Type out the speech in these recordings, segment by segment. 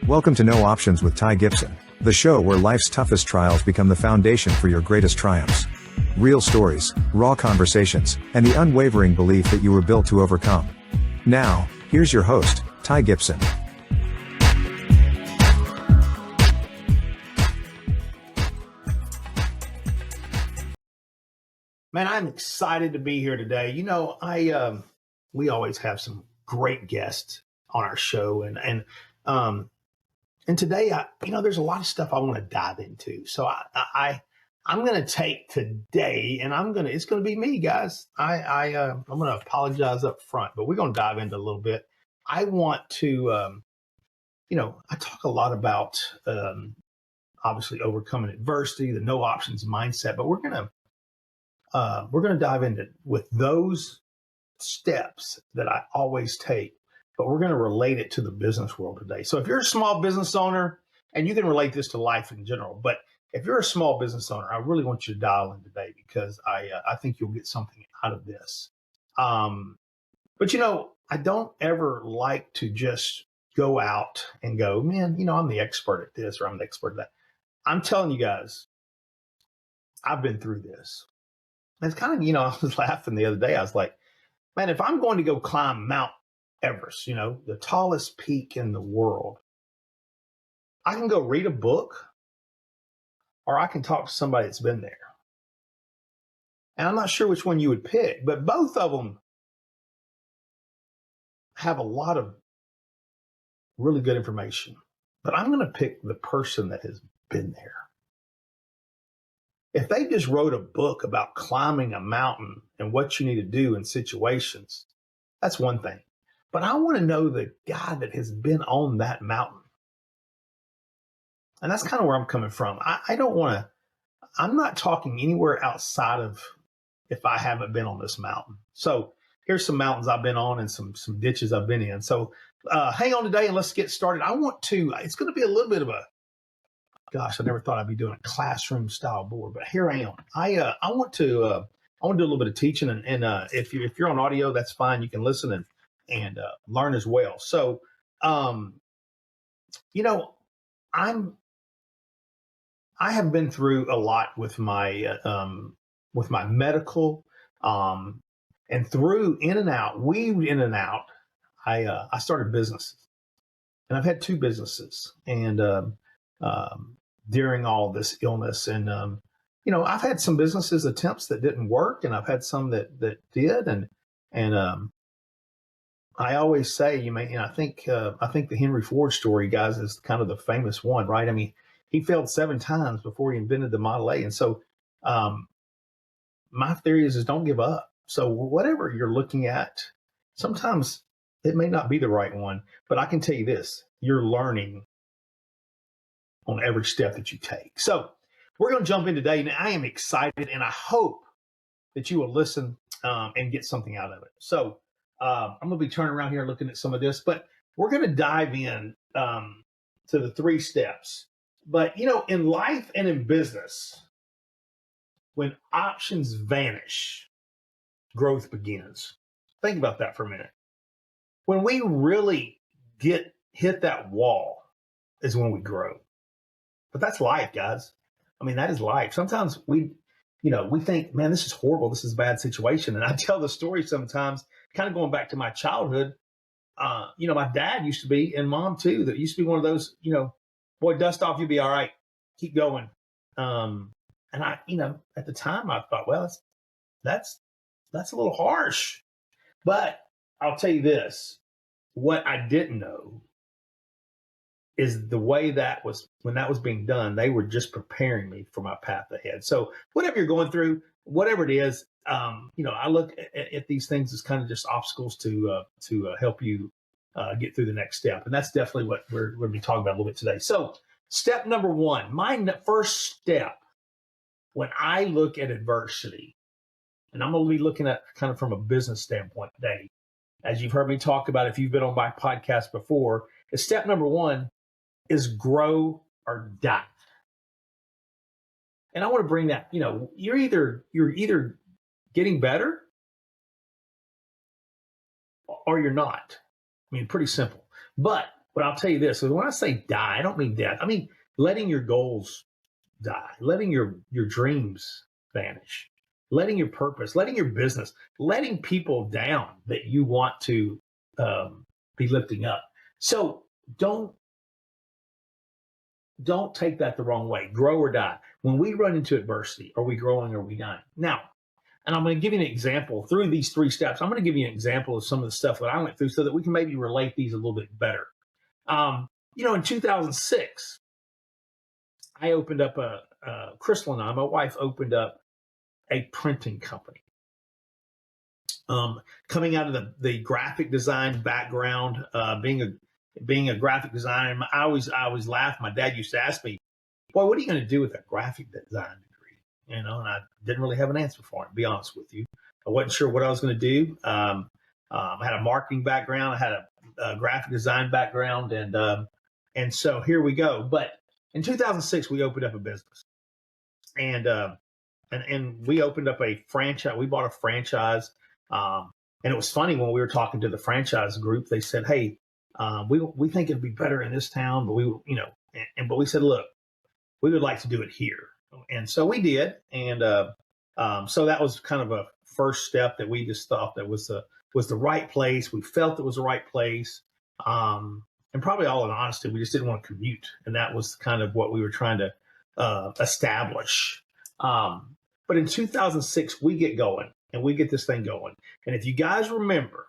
Welcome to No Options with Ty Gibson, the show where life's toughest trials become the foundation for your greatest triumphs. Real stories, raw conversations, and the unwavering belief that you were built to overcome. Now, here's your host, Ty Gibson. Man, I'm excited to be here today. We always have some great guests on our show, and today, there's a lot of stuff I want to dive into. So I'm going to take today, and it's going to be me, guys. I'm going to apologize up front, but we're going to dive into a little bit. I want to, I talk a lot about obviously overcoming adversity, the no options mindset, but we're going to dive into with those steps that I always take, but we're going to relate it to the business world today. So if you're a small business owner, and you can relate this to life in general, but if you're a small business owner, I really want you to dial in today because I think you'll get something out of this. But I don't ever like to just go out and go, man, I'm the expert at this or I'm the expert at that. I'm telling you guys, I've been through this. And it's kind of, I was laughing the other day. I was like, man, if I'm going to go climb Mount Everest, the tallest peak in the world, I can go read a book or I can talk to somebody that's been there. And I'm not sure which one you would pick, but both of them have a lot of really good information. But I'm going to pick the person that has been there. If they just wrote a book about climbing a mountain and what you need to do in situations, that's one thing. But I want to know the guy that has been on that mountain. And that's kind of where I'm coming from. I'm not talking anywhere outside of if I haven't been on this mountain. So here's some mountains I've been on and some ditches I've been in. So hang on today and let's get started. It's going to be a little bit of gosh, I never thought I'd be doing a classroom style board, but here I am. I want to do a little bit of teaching, and if you're on audio, that's fine. You can listen and learn as well. So, I have been through a lot with my medical, and through weaved in and out. I started businesses, and I've had two businesses, and during all this illness. And, I've had some businesses attempts that didn't work, and I've had some that did. And I always say, I think the Henry Ford story, guys, is kind of the famous one, right? I mean, he failed 7 times before he invented the Model A. And so my theory is don't give up. So whatever you're looking at, sometimes it may not be the right one, but I can tell you this, you're learning on every step that you take. So we're going to jump in today, and I am excited, and I hope that you will listen and get something out of it. So I'm going to be turning around here looking at some of this, but we're going to dive in to the 3 steps. But, in life and in business, when options vanish, growth begins. Think about that for a minute. When we really hit that wall is when we grow. But that's life, guys. I mean, that is life. Sometimes we think, man, this is horrible. This is a bad situation. And I tell the story sometimes, kind of going back to my childhood. My dad used to be, and mom too, that used to be one of those, boy, dust off, you'll be all right. Keep going. And I, at the time I thought, well, that's a little harsh. But I'll tell you this, what I didn't know is the way when that was being done, they were just preparing me for my path ahead. So whatever you're going through, whatever it is, I look at these things as kind of just obstacles to help you get through the next step. And that's definitely what we're going to be talking about a little bit today. So step number 1, my first step when I look at adversity, and I'm going to be looking at kind of from a business standpoint today, as you've heard me talk about if you've been on my podcast before, is step number 1 is grow or die. And I want to bring that, you're either getting better or you're not. I mean, pretty simple. But But I'll tell you this: so when I say die, I don't mean death. I mean letting your goals die, letting your dreams vanish, letting your purpose, letting your business, letting people down that you want to be lifting up. So don't don't take that the wrong way. Grow or die. When we run into adversity, are we growing or are we dying? Now, and I'm going to give you an example through these 3 steps. I'm going to give you an example of some of the stuff that I went through so that we can maybe relate these a little bit better. In 2006, I opened up Crystal and I, my wife opened up a printing company. Coming out of the graphic design background, being a graphic designer, I always laugh. My dad used to ask me, "Boy, what are you going to do with a graphic design degree?" And I didn't really have an answer for it. To be honest with you, I wasn't sure what I was going to do. I had a marketing background, I had a graphic design background, and so here we go. But in 2006, we opened up a business, and we opened up a franchise. We bought a franchise, and it was funny when we were talking to the franchise group. They said, "Hey, we think it'd be better in this town, but but we said, look, we would like to do it here." And so we did, and so that was kind of a first step that we just thought that was the right place. We felt it was the right place. And probably all in honesty, we just didn't want to commute. And that was kind of what we were trying to establish. But in 2006, we get going and we get this thing going. And if you guys remember,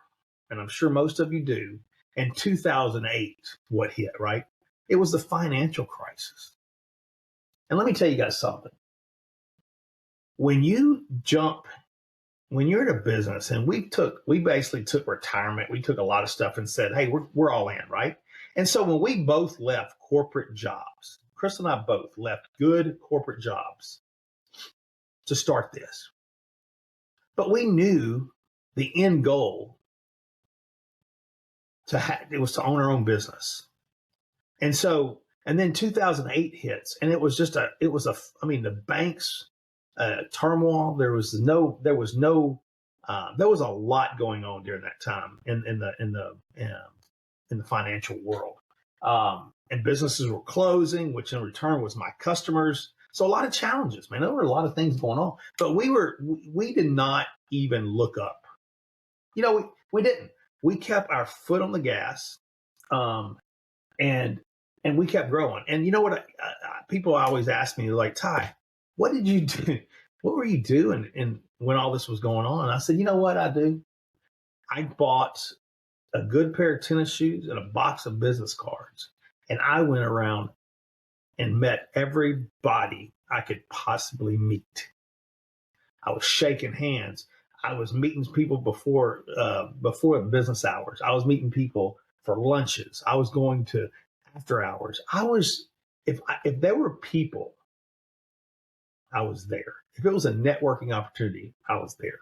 and I'm sure most of you do, in 2008, what hit, right? It was the financial crisis. And let me tell you guys something. When you're in a business, and we basically took retirement, we took a lot of stuff and said, "Hey, we're all in," right? And so when we both left corporate jobs, Chris and I both left good corporate jobs to start this. But we knew the end goal it was to own our own business. And then 2008 hits, and it was the banks turmoil. There was a lot going on during that time in the financial world, and businesses were closing, which in return was my customers. So a lot of challenges, man. There were a lot of things going on, but we did not even look up. We didn't. We kept our foot on the gas, and we kept growing. And you know what? People always ask me, like, "Ty, what did you do? What were you doing when all this was going on?" And I said, "You know what I do? I bought a good pair of tennis shoes and a box of business cards, and I went around and met everybody I could possibly meet. I was shaking hands. I was meeting people before business hours. I was meeting people for lunches. I was going to after hours. If there were people, I was there. If it was a networking opportunity, I was there."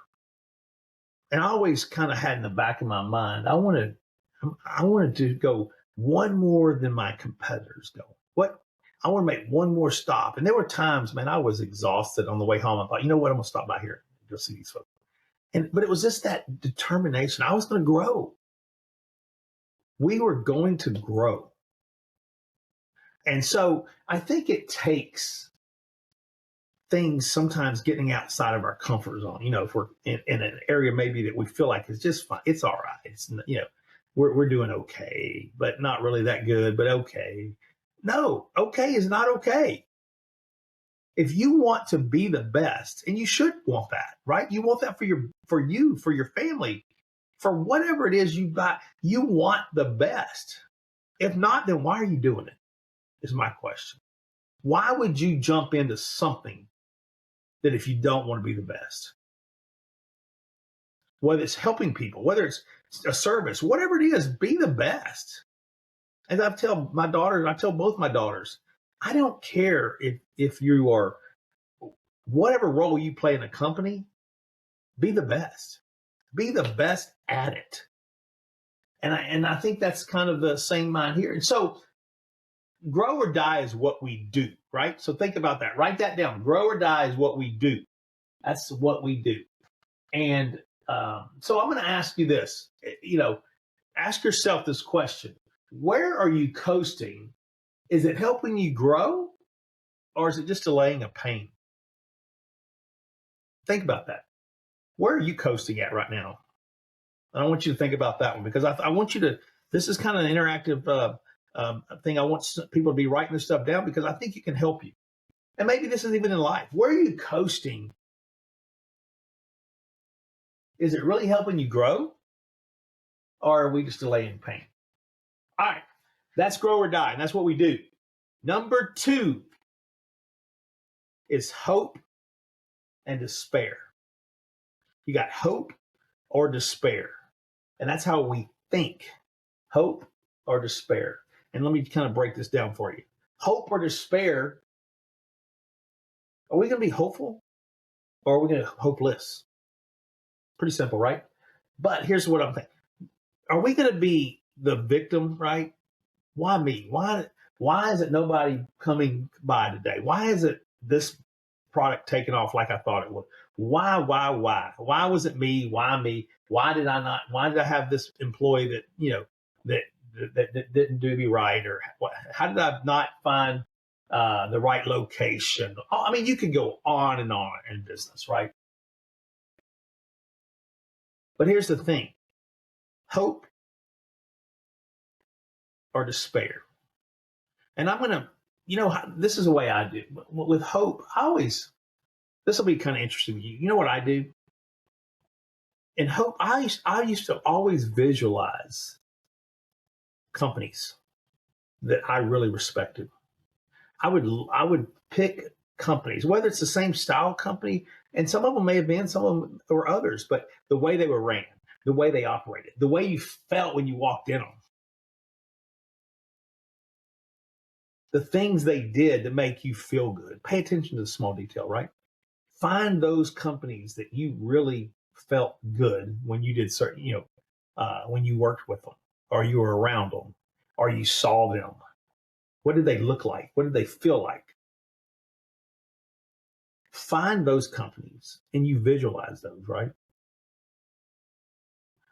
And I always kind of had in the back of my mind, I wanted to go one more than my competitors go. I want to make one more stop. And there were times, man, I was exhausted on the way home. I thought, you know what, I'm gonna stop by here and go see these folks. But it was just that determination. I was going to grow. We were going to grow. And so I think it takes things sometimes getting outside of our comfort zone. If we're in an area maybe that we feel like it's just fine, it's all right. It's we're doing okay, but not really that good, but okay. No, okay is not okay. If you want to be the best, and you should want that, right? You want that for your family, for whatever it is you buy, you want the best. If not, then why are you doing it? Is my question. Why would you jump into something that if you don't want to be the best? Whether it's helping people, whether it's a service, whatever it is, be the best. As I tell both my daughters, I don't care if you are, whatever role you play in a company, be the best. Be the best at it. And I think that's kind of the same mind here. And so grow or die is what we do, right? So think about that. Write that down. Grow or die is what we do. That's what we do. And so I'm going to ask you this, ask yourself this question. Where are you coasting? Is it helping you grow or is it just delaying a pain? Think about that. Where are you coasting at right now? I want you to think about that one because I want you to. This is kind of an interactive thing. I want people to be writing this stuff down because I think it can help you. And maybe this is even in life. Where are you coasting? Is it really helping you grow, or are we just delaying pain? All right, that's grow or die, and that's what we do. Number 2 is hope and despair. You got hope or despair, and that's how we think. Hope or despair. And let me kind of break this down for you. Hope or despair. Are we going to be hopeful or are we going to hopeless? Pretty simple, right? But here's what I'm thinking. Are we going to be the victim, right? Why me? Why is it nobody coming by today? Why is it this product taken off like I thought it would? Why? Why was it me? Why me? Why did I have this employee that, that didn't do me right? Or how did I not find the right location? I mean, you could go on and on in business, right? But here's the thing. Hope or despair. And I'm going to, this is the way I do. With hope, this will be kind of interesting to you. You know what I do? In hope, I used to always visualize companies that I really respected. I would pick companies, whether it's the same style company, and some of them may have been, some of them or others, but the way they were ran, the way they operated, the way you felt when you walked in them, the things they did to make you feel good. Pay attention to the small detail, right? Find those companies that you really felt good when you did certain, when you worked with them or you were around them or you saw them. What did they look like? What did they feel like? Find those companies and you visualize those, right?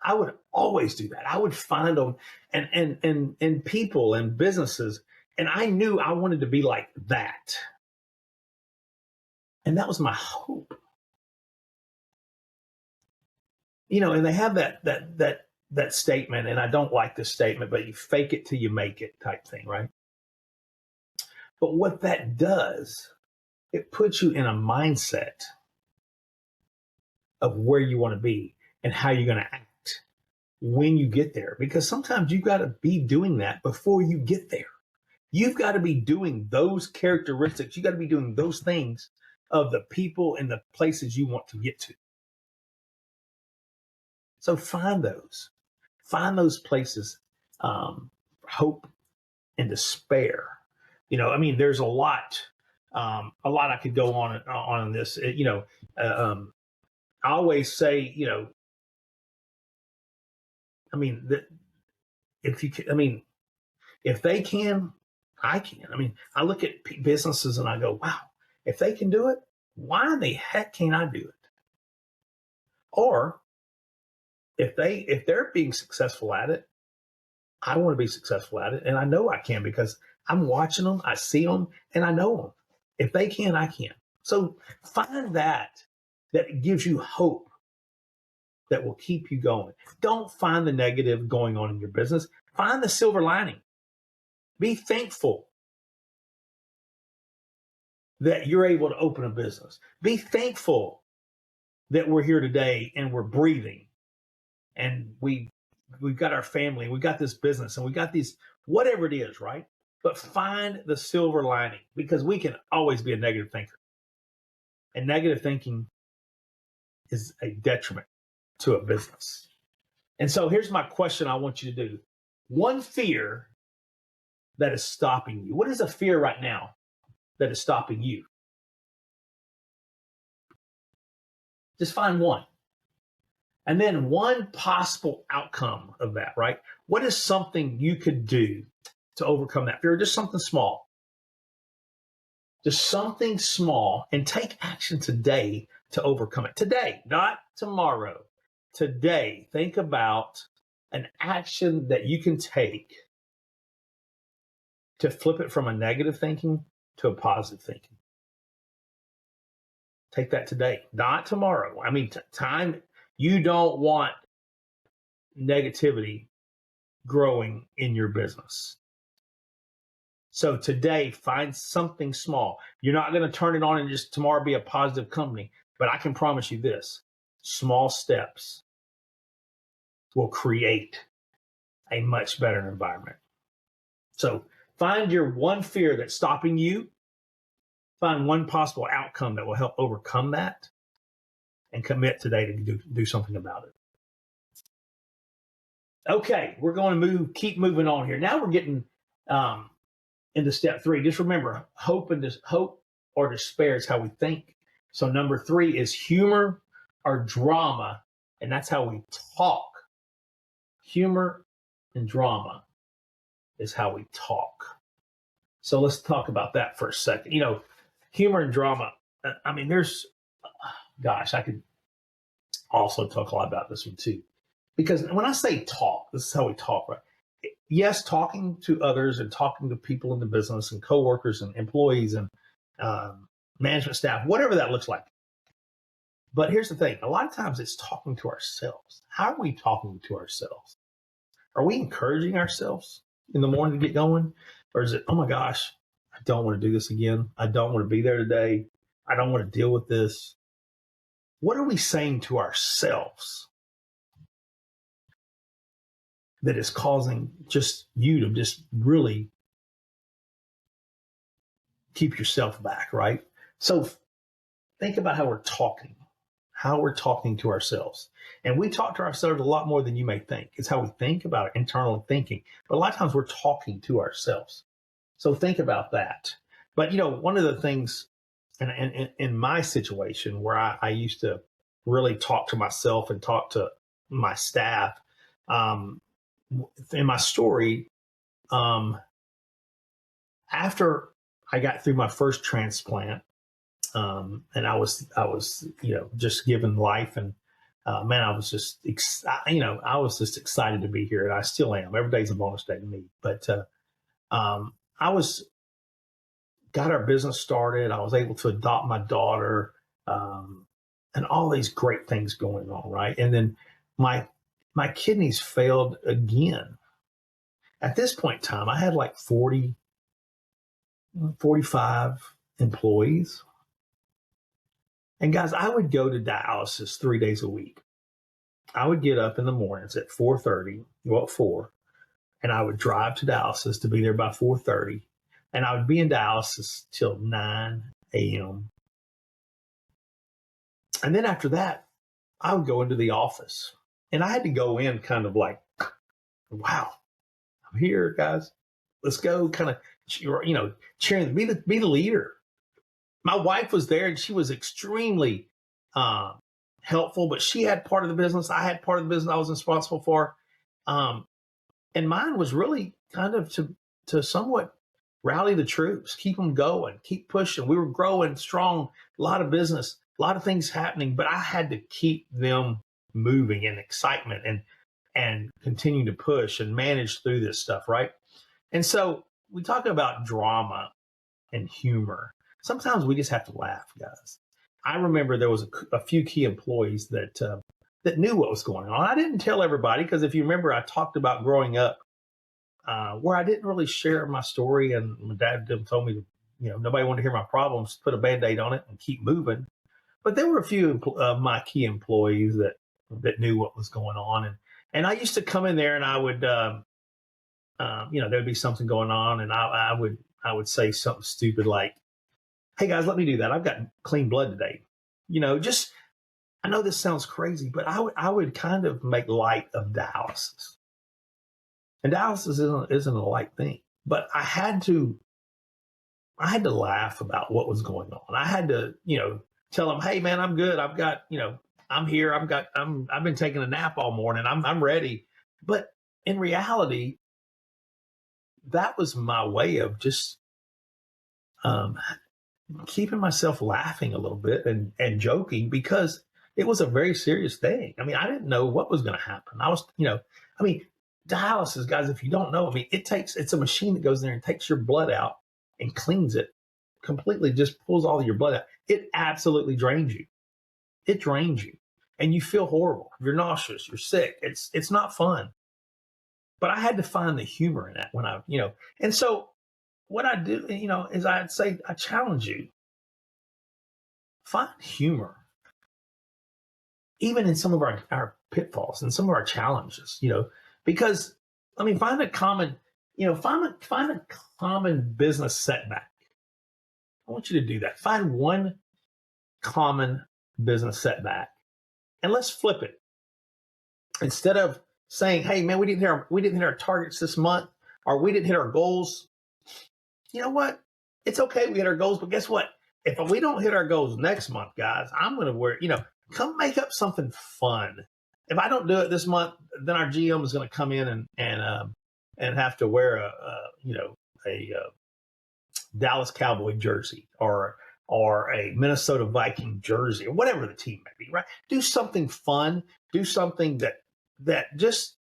I would always do that. I would find them and people and businesses, and I knew I wanted to be like that. And that was my hope. And they have that statement, and I don't like this statement, but you fake it till you make it type thing, right? But what that does, it puts you in a mindset of where you want to be and how you're going to act when you get there. Because sometimes you've got to be doing that before you get there. You've got to be doing those characteristics. You got to be doing those things of the people and the places you want to get to. So find those places, hope and despair. There's a lot I could go on this. I always say, if they can, I can. I look at businesses and I go, wow, if they can do it, why in the heck can't I do it? Or if they're being successful at it, I want to be successful at it. And I know I can because I'm watching them, I see them, and I know them. If they can, I can. So find that gives you hope that will keep you going. Don't find the negative going on in your business. Find the silver lining. Be thankful that you're able to open a business. Be thankful that we're here today and we're breathing and we've got our family, we got this business, and we got these, whatever it is, right? But find the silver lining because we can always be a negative thinker. And negative thinking is a detriment to a business. And so here's my question I want you to do. One fear that is stopping you. What is a fear right now that is stopping you? Just find one. And then one possible outcome of that, right? What is something you could do to overcome that fear? Just something small. Just something small, and take action today to overcome it. Today, not tomorrow. Today, think about an action that you can take to flip it from a negative thinking to a positive thinking. Take that today, not tomorrow. I mean, time, you don't want negativity growing in your business. So today, find something small. You're not going to turn it on and just tomorrow be a positive company, but I can promise you this, small steps will create a much better environment. So find your one fear that's stopping you, find one possible outcome that will help overcome that, and commit today to do something about it. Okay, we're going to keep moving on here. Now we're getting into step 3. Just remember, hope or despair is how we think. So number 3 is humor or drama, and that's how we talk. Humor and drama is how we talk. So let's talk about that for a second. You know, humor and drama. I mean, I could also talk a lot about this one too. Because when I say talk, this is how we talk, right? Yes, talking to others and talking to people in the business and coworkers and employees and management staff, whatever that looks like. But here's the thing. A lot of times it's talking to ourselves. How are we talking to ourselves? Are we encouraging ourselves in the morning to get going? Or is it, oh my gosh, I don't want to do this again. I don't want to be there today. I don't want to deal with this. What are we saying to ourselves that is causing just you to just really keep yourself back, right? So think about how we're talking to ourselves. And we talk to ourselves a lot more than you may think. It's how we think about it, internal thinking. But a lot of times we're talking to ourselves. So think about that. But, you know, one of the things in my situation where I used to really talk to myself and talk to my staff, in my story, after I got through my first transplant, and I was, you know, just given life, and man, I was just, I was just excited to be here, and I still am. Every day's a bonus day to me. But got our business started. I was able to adopt my daughter, and all these great things going on, right? And then my kidneys failed again. At this point in time, I had like 40, 45 employees. And guys, I would go to dialysis 3 days a week. I would get up in the mornings at 4:30, well, at 4, and I would drive to dialysis to be there by 4:30. And I would be in dialysis till 9 a.m. And then after that, I would go into the office. And I had to go in kind of like, wow, I'm here, guys. Let's go, kind of, you know, cheering, be the leader. My wife was there, and she was extremely helpful, but she had part of the business. I had part of the business I was responsible for. And mine was really kind of to somewhat rally the troops, keep them going, keep pushing. We were growing strong, a lot of business, a lot of things happening, but I had to keep them moving and excitement and continue to push and manage through this stuff, right? And so we talk about drama and humor. Sometimes we just have to laugh, guys. I remember there was a few key employees that knew what was going on. I didn't tell everybody because if you remember, I talked about growing up where I didn't really share my story, and my dad told me, you know, nobody wanted to hear my problems, put a Band-Aid on it and keep moving. But there were a few of my key employees that knew what was going on. And I used to come in there and I would, you know, there'd be something going on, and I would say something stupid like, hey guys, let me do that. I've got clean blood today. You know, just, I know this sounds crazy, but I would kind of make light of dialysis. And dialysis isn't a light thing, but I had to laugh about what was going on. I had to, you know, tell them, hey man, I'm good. I've got, you know, I'm here. I've been taking a nap all morning. I'm ready. But in reality, that was my way of just keeping myself laughing a little bit and joking, because it was a very serious thing. I mean, I didn't know what was going to happen. I was, you know, I mean, dialysis, guys, if you don't know, I mean, it's a machine that goes in there and takes your blood out and cleans it completely, just pulls all of your blood out. It absolutely drains you. It drains you. And you feel horrible. You're nauseous. You're sick. It's not fun. But I had to find the humor in that when and so what I do, is I'd say, I challenge you, find humor, even in some of our pitfalls and some of our challenges, because find a common, find a common business setback. I want you to do that. Find one common business setback and let's flip it. Instead of saying, hey man, we didn't hit our targets this month, or we didn't hit our goals. You know what? It's okay we hit our goals, but guess what? If we don't hit our goals next month, guys, I'm going to come make up something fun. If I don't do it this month, then our GM is going to come in and have to wear a Dallas Cowboy jersey or a Minnesota Viking jersey or whatever the team may be, right? Do something fun. Do something that just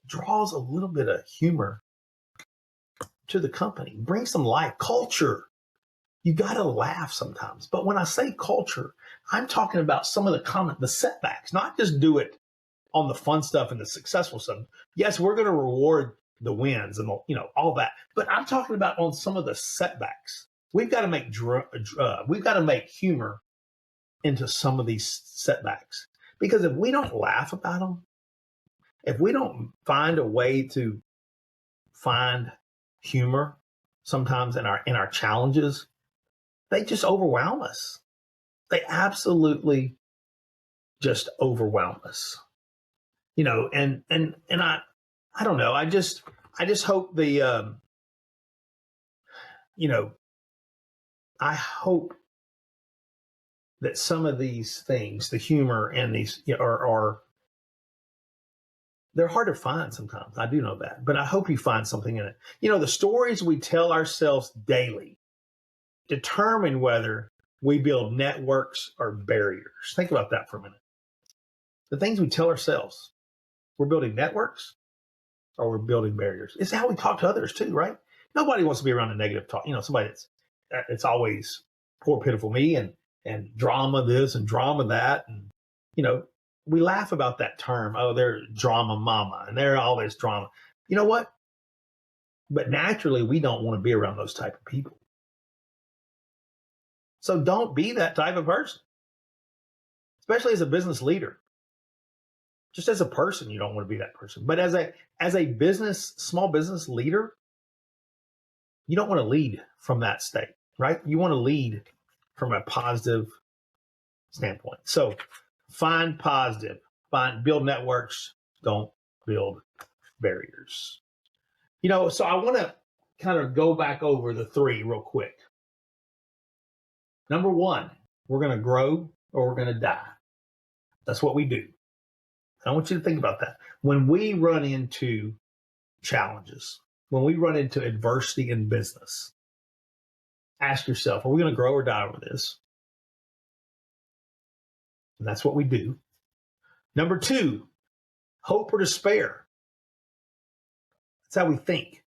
draws a little bit of humor to the company. Bring some life, culture. You got to laugh sometimes. But when I say culture, I'm talking about some of the setbacks, not just do it on the fun stuff and the successful stuff. Yes, we're going to reward the wins and all that, but I'm talking about on some of the setbacks. We've got to make humor into some of these setbacks, because if we don't laugh about them, if we don't find a way to find humor sometimes in our challenges, they just overwhelm us. They absolutely just overwhelm us. And I don't know. I just hope I hope that some of these things, the humor and these are they're hard to find sometimes. I do know that, but I hope you find something in it. The stories we tell ourselves daily determine whether we build networks or barriers. Think about that for a minute. The things we tell ourselves, we're building networks or we're building barriers. It's how we talk to others too, right? Nobody wants to be around a negative talk. Somebody it's always poor, pitiful me and drama this and drama that. And, we laugh about that term. Oh, they're drama mama and they're all this drama. You know what? But naturally, we don't want to be around those type of people. So don't be that type of person, especially as a business leader. Just as a person, you don't want to be that person. But as a small business leader, you don't want to lead from that state, right? You want to lead from a positive standpoint. So find positive, build networks, don't build barriers. So I want to kind of go back over the three real quick. Number one, we're going to grow or we're going to die. That's what we do. I want you to think about that. When we run into challenges, when we run into adversity in business, ask yourself, are we going to grow or die over this? And that's what we do. Number two, hope or despair. That's how we think.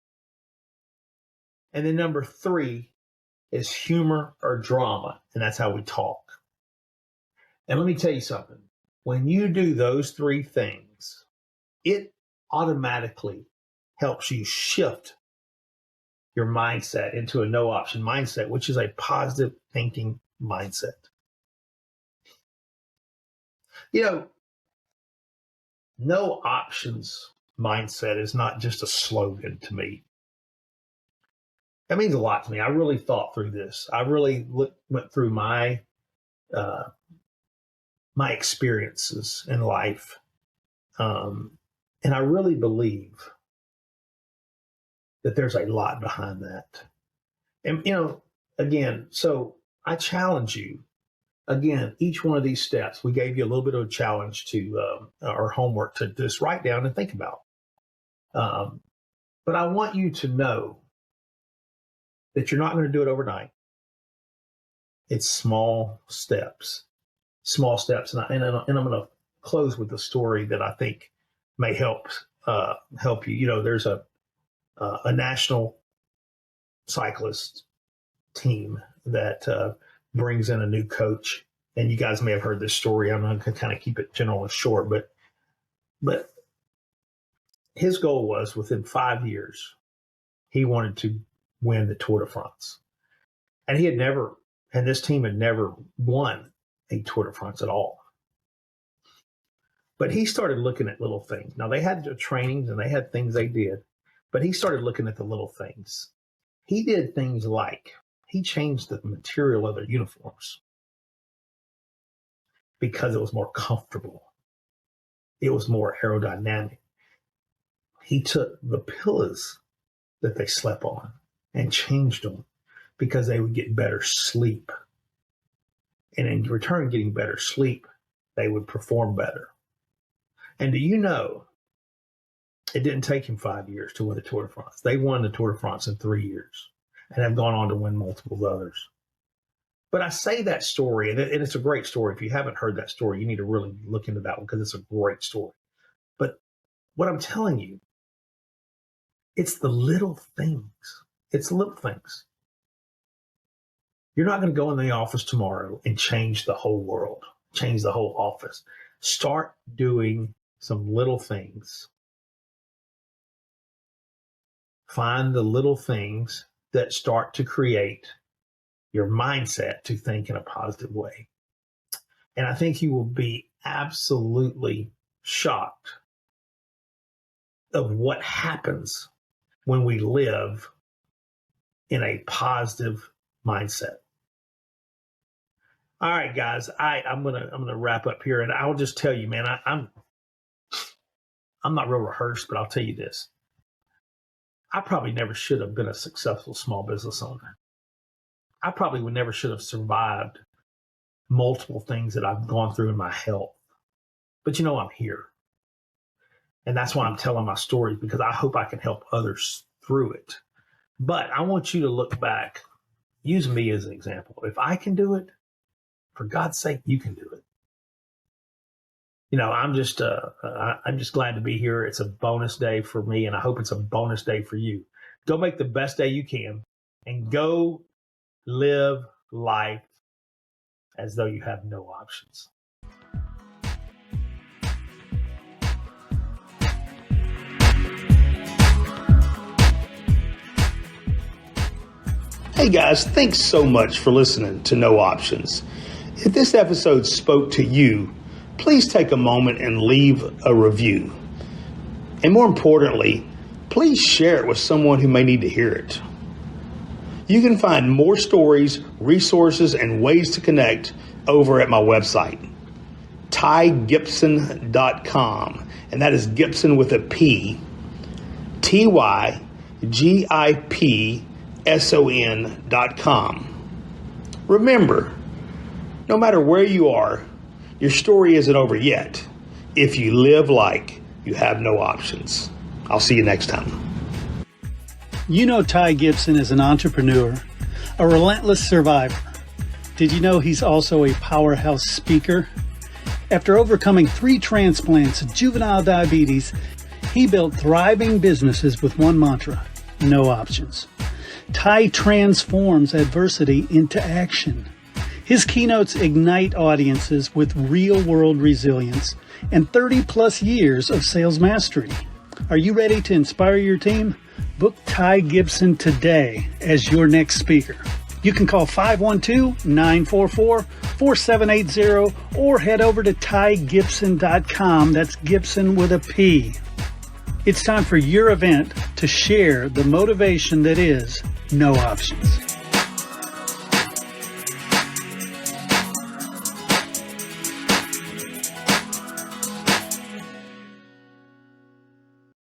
And then number three is humor or drama, and that's how we talk. And let me tell you something. When you do those three things, it automatically helps you shift your mindset into a no option mindset, which is a positive thinking mindset. No options mindset is not just a slogan to me. That means a lot to me. I really thought through this. I really went through my experiences in life. And I really believe that there's a lot behind that. And, again, so I challenge you, again, each one of these steps, we gave you a little bit of a challenge to our homework to just write down and think about. But I want you to know that you're not going to do it overnight. It's small steps. And I'm going to close with a story that I think may help help you. You know, there's a national cyclist team that brings in a new coach, and you guys may have heard this story. I'm going to kind of keep it general and short, but his goal was within 5 years, he wanted to win the Tour de France, and this team had never won a Tour de France at all. But he started looking at little things. Now, they had their trainings and they had things they did, but he started looking at the little things. He did things like he changed the material of their uniforms because it was more comfortable. It was more aerodynamic. He took the pillows that they slept on and changed them because they would get better sleep. And in return, getting better sleep, they would perform better. And do you know, it didn't take him 5 years to win the Tour de France. They won the Tour de France in 3 years and have gone on to win multiple others. But I say that story, and it's a great story. If you haven't heard that story, you need to really look into that one because it's a great story. But what I'm telling you, it's the little things. It's the little things. You're not going to go in the office tomorrow and change the whole world, change the whole office. Start doing some little things. Find the little things that start to create your mindset to think in a positive way. And I think you will be absolutely shocked of what happens when we live in a positive mindset. All right, guys, I'm gonna wrap up here, and I'll just tell you, man, I'm not real rehearsed, but I'll tell you this. I probably never should have been a successful small business owner. I probably never should have survived multiple things that I've gone through in my health. But you know, I'm here. And that's why I'm telling my stories, because I hope I can help others through it. But I want you to look back, use me as an example. If I can do it, for God's sake, you can do it. You know, I'm just glad to be here. It's a bonus day for me, and I hope it's a bonus day for you. Go make the best day you can, and go live life as though you have no options. Hey guys, thanks so much for listening to No Options. If this episode spoke to you, please take a moment and leave a review. And more importantly, please share it with someone who may need to hear it. You can find more stories, resources, and ways to connect over at my website, tygibson.com. And that is Gibson with a P, TYGIPSON.com. Remember, no matter where you are, your story isn't over yet if you live like you have no options. I'll see you next time. You know Ty Gibson is an entrepreneur, a relentless survivor. Did you know he's also a powerhouse speaker? After overcoming 3 transplants of juvenile diabetes, he built thriving businesses with one mantra: no options. Ty transforms adversity into action. His keynotes ignite audiences with real-world resilience and 30-plus years of sales mastery. Are you ready to inspire your team? Book Ty Gibson today as your next speaker. You can call 512-944-4780 or head over to tygibson.com. That's Gibson with a P. It's time for your event to share the motivation that is no options.